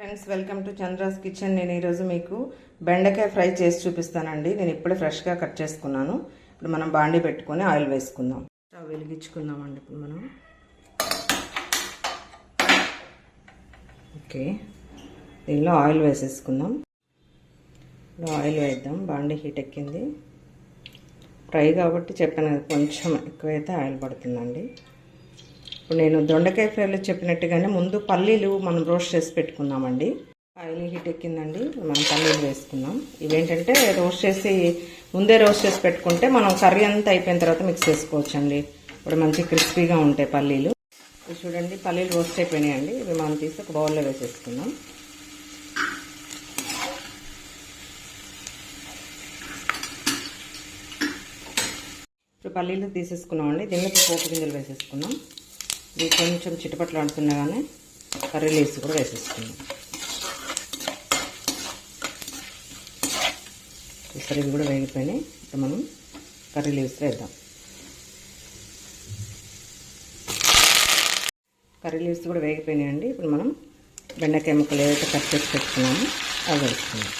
Friends, welcome to Chandra's kitchen. నేను ఈరోజు మీకు బెండకాయ ఫ్రై చేసి చూపిస్తానండి. నేను ఇప్పుడే ఫ్రెష్గా కట్ చేసుకున్నాను. ఇప్పుడు మనం బాండీ పెట్టుకొని ఆయిల్ వేసుకుందాం. స్టవ్ వెలిగించుకుందామండి. ఇప్పుడు మనం ఓకే, దీనిలో ఆయిల్ వేసేసుకుందాం. ఇప్పుడు ఆయిల్ వేద్దాం. బాండీ హీట్ ఎక్కింది. ఫ్రై కాబట్టి చెప్పాను కదా, కొంచెం ఎక్కువైతే ఆయిల్ పడుతుందండి. ఇప్పుడు నేను దొండకాయ ఫ్రైలో చెప్పినట్టుగానే ముందు పల్లీలు మనం రోస్ట్ చేసి పెట్టుకున్నామండి. ఆయిల్ హీట్ ఎక్కిందండి. మనం పల్లీలు వేసుకున్నాం. ఇవేంటంటే ముందే రోస్ట్ చేసి పెట్టుకుంటే మనం కర్రీ అంతా అయిపోయిన తర్వాత మిక్స్ చేసుకోవచ్చు అండి. ఇప్పుడు మంచి క్రిస్పీగా ఉంటాయి పల్లీలు. ఇది చూడండి, పల్లీలు రోస్ట్ అయిపోయినాయండి. ఇవి మనం తీసి ఒక బౌల్లో వేసేసుకుందాం. ఇప్పుడు పల్లీలు తీసేసుకున్నామండి. దీనిలో పోపు గింజలు వేసేసుకున్నాం. ఇది కొంచెం చిటపట్లు ఆడుతుండగానే కర్రీ లీవ్స్ కూడా వేసేసుకుందాం. ఈసారి ఇవి కూడా వేగిపోయినాయి. ఇప్పుడు మనం కర్రీ లీవ్స్ వేద్దాం. కర్రీ లీవ్స్ కూడా వేగిపోయినాయండి. ఇప్పుడు మనం బెండకాయ ముక్కలు ఏదైతే కట్ చేసి పెట్టుకున్నామో అవి వేసుకుందాం.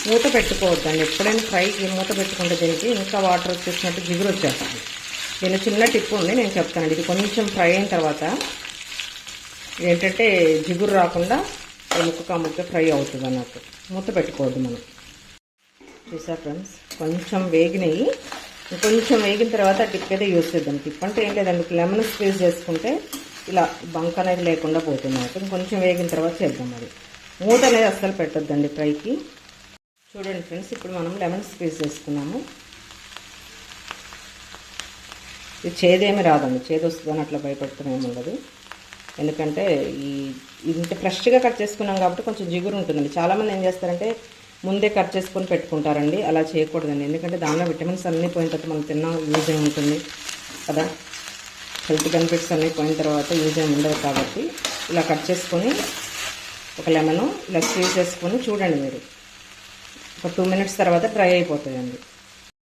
మూత పెట్టుకోవద్దండి. ఎప్పుడైనా ఫ్రైకి మూత పెట్టుకుంటే దీనికి ఇంకా వాటర్ వచ్చేసినట్టు జిగురు వచ్చేస్తుంది. దీని చిన్న టిప్ ఉంది, నేను చెప్తానండి. ఇది కొంచెం ఫ్రై అయిన తర్వాత ఏంటంటే జిగురు రాకుండా ముక్క ఫ్రై అవుతుంది అన్నట్టు. మూత పెట్టుకోవద్దు మనం. చూసా ఫ్రెండ్స్, కొంచెం వేగినాయి. కొంచెం వేగిన తర్వాత టిప్ అయితే యూజ్ చేద్దాం. టిప్ అంటే ఏం లేదండి, లెమన్ స్క్వీజ్ చేసుకుంటే ఇలా బంక్ అనేది లేకుండా పోతుంది. కొంచెం వేగిన తర్వాత చేద్దాం. అది మూత అనేది అస్సలు పెట్టొద్దండి ఫ్రైకి. చూడండి ఫ్రెండ్స్, ఇప్పుడు మనం లెమన్ స్క్వీజ్ చేసుకున్నాము. ఇది చేదేమి రాదండి. చేదు వస్తుందని అట్లా భయపడుతూనేమి ఉండదు. ఎందుకంటే ఇంత ఫ్రెష్గా కట్ చేసుకున్నాం కాబట్టి కొంచెం జిగురు ఉంటుందండి. చాలామంది ఏం చేస్తారంటే ముందే కట్ చేసుకొని పెట్టుకుంటారండి. అలా చేయకూడదండి. ఎందుకంటే దానిలో విటమిన్స్ అన్నీ పోయిన తర్వాత మనం తిన్నా యూజ్ అయి ఉంటుంది కదా. హెల్త్ బెనిఫిట్స్ అన్నీ పోయిన తర్వాత యూజ్ అయి ఉండదు. కాబట్టి ఇలా కట్ చేసుకొని ఒక లెమన్ ఇలా స్క్వీజ్ చేసుకొని చూడండి. మీరు ఒక 2 minutes తర్వాత డ్రై అయిపోతాయండి.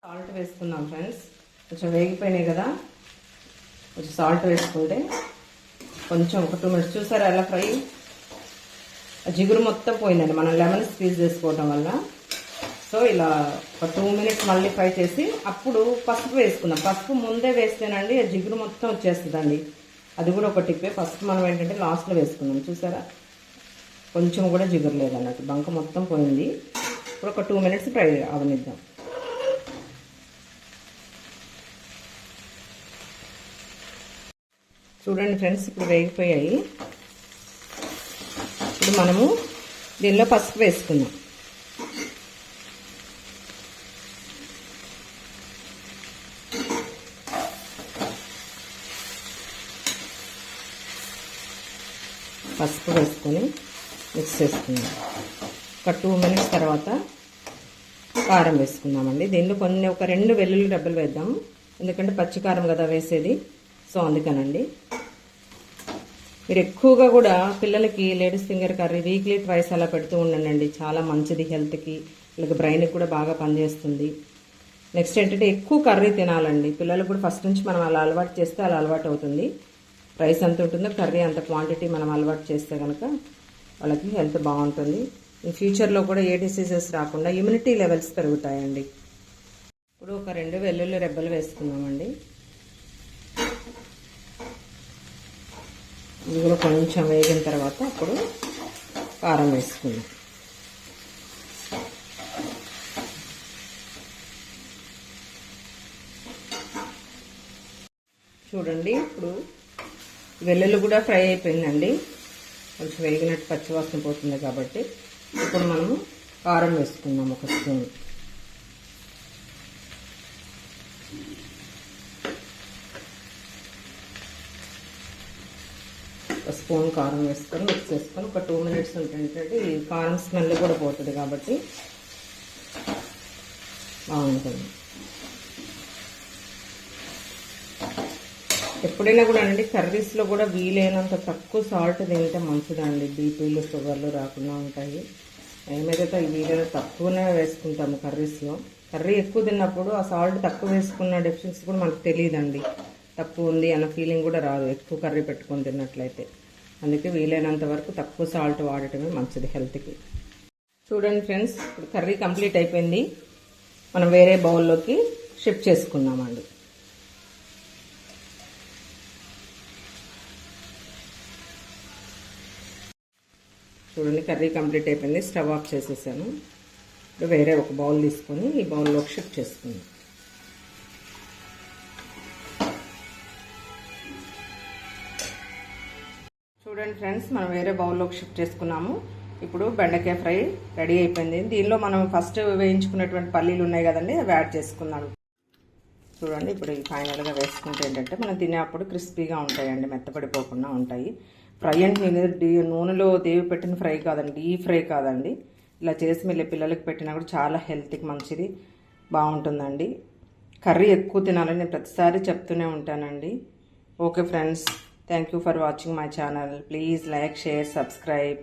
సాల్ట్ వేసుకుందాం ఫ్రెండ్స్. కొంచెం వేగిపోయినాయి కదా, కొంచెం సాల్ట్ వేసుకుంటే కొంచెం ఒక 2 minutes చూసారా ఎలా ఫ్రై జిగురు మొత్తం పోయిందండి మనం లెమన్ స్క్వీజ్ చేసుకోవడం వల్ల. సో ఇలా ఒక 2 minutes మళ్ళీ ఫ్రై చేసి అప్పుడు పసుపు వేసుకుందాం. పసుపు ముందే వేస్తేనండి జిగురు మొత్తం వచ్చేస్తుందండి. అది కూడా ఒక టిప్పే. పసుపు మనం ఏంటంటే లాస్ట్లో వేసుకుందాం. చూసారా, కొంచెం కూడా జిగురు లేదన్నట్టు, బంక మొత్తం పోయింది. ఇప్పుడు ఒక 2 minutes ఫ్రై అవనిద్దాం. చూడండి ఫ్రెండ్స్, ఇప్పుడు వేగిపోయాయి. ఇప్పుడు మనము దీనిలో పసుపు వేసుకుందాం. పసుపు వేసుకొని మిక్స్ చేసుకుందాం. ఒక 2 minutes తర్వాత కారం వేసుకుందామండి. దీనిలో ఒక 2 వెల్లుల్లి రెబ్బలు వేద్దాం. ఎందుకంటే పచ్చికారం కదా వేసేది, సో అందుకనండి. మీరు ఎక్కువగా కూడా పిల్లలకి ladies finger curry weekly twice అలా పెడుతూ ఉండండి. చాలా మంచిది హెల్త్కి, వీళ్ళకి బ్రెయిన్కి కూడా బాగా పనిచేస్తుంది. నెక్స్ట్ ఏంటంటే ఎక్కువ కర్రీ తినాలండి. పిల్లలకు కూడా ఫస్ట్ నుంచి మనం అలా అలవాటు చేస్తే అలా అలవాటు అవుతుంది. రైస్ ఎంత ఉంటుందో కర్రీ అంత క్వాంటిటీ మనం అలవాటు చేస్తే కనుక వాళ్ళకి హెల్త్ బాగుంటుంది. ఫ్యూచర్లో కూడా ఏ డిసీజెస్ రాకుండా ఇమ్యూనిటీ లెవెల్స్ పెరుగుతాయండి. ఇప్పుడు ఒక 2 వెల్లుల్లి రెబ్బలు వేసుకుందామండి. ఇందులో కొంచెం వేగిన తర్వాత అప్పుడు కారం వేసుకుందాం. చూడండి, ఇప్పుడు వెల్లుల్లి కూడా ఫ్రై అయిపోయిందండి. కొంచెం వేగినట్టు పచ్చివాసన పోతుంది కాబట్టి ఇప్పుడు మనము కారం వేసుకుందాం. ఒక స్పూన్. ఒక స్పూన్ కారం వేసుకొని మిక్స్ చేసుకొని ఒక 2 minutes ఉంటుంటే ఈ కారం స్మెల్ కూడా పోతుంది కాబట్టి బాగుంటుంది. ఎప్పుడైనా కూడా అండి కర్రీస్లో కూడా వీలైనంత తక్కువ సాల్ట్ తింటే మంచిదండి. బీపీలు షుగర్లు రాకుండా ఉంటాయి. ఏమైతే వీలైనా తక్కువనే వేసుకుంటాము కర్రీస్లో. కర్రీ ఎక్కువ తిన్నప్పుడు ఆ సాల్ట్ తక్కువ వేసుకున్న డెఫిషియన్సీ కూడా మనకు తెలియదండి. తక్కువ ఉంది అన్న ఫీలింగ్ కూడా రాదు ఎక్కువ కర్రీ పెట్టుకొని తిన్నట్లయితే. అందుకే వీలైనంత వరకు తక్కువ సాల్ట్ వాడటమే మంచిది హెల్త్కి. చూడండి ఫ్రెండ్స్, ఇప్పుడు కర్రీ కంప్లీట్ అయిపోయింది. మనం వేరే బౌల్లోకి షిఫ్ట్ చేసుకున్నామండి. చూడండి కర్రీ కంప్లీట్ అయిపోయింది. స్టవ్ ఆఫ్ చేసేసాను. ఇప్పుడు వేరే ఒక బౌల్ తీసుకొని ఈ బౌల్లోకి షిఫ్ట్ చేసుకుందాం. చూడండి ఫ్రెండ్స్, మనం వేరే బౌల్లోకి షిఫ్ట్ చేసుకున్నాము. ఇప్పుడు బెండకాయ ఫ్రై రెడీ అయిపోయింది. దీనిలో మనం ఫస్ట్ వేయించుకున్నటువంటి పల్లీలు ఉన్నాయి కదండి, అవి యాడ్ చేసుకుందాం. చూడండి ఇప్పుడు ఈ ఫైనల్గా వేసుకుంటే ఏంటంటే మనం తినేప్పుడు క్రిస్పీగా ఉంటాయండి, మెత్తపడిపోకుండా ఉంటాయి. ఫ్రై అంటే నూనెలో దేవి పెట్టిన ఫ్రై కాదండి, డీప్ ఫ్రై కాదండి. ఇలా చేసి మళ్ళీ పిల్లలకి పెట్టినా కూడా చాలా హెల్త్కి మంచిది, బాగుంటుందండి. కర్రీ ఎక్కువ తినాలని నేను ప్రతిసారి చెప్తూనే ఉంటానండి. Okay friends, thank you for watching my channel. Please like, share, subscribe.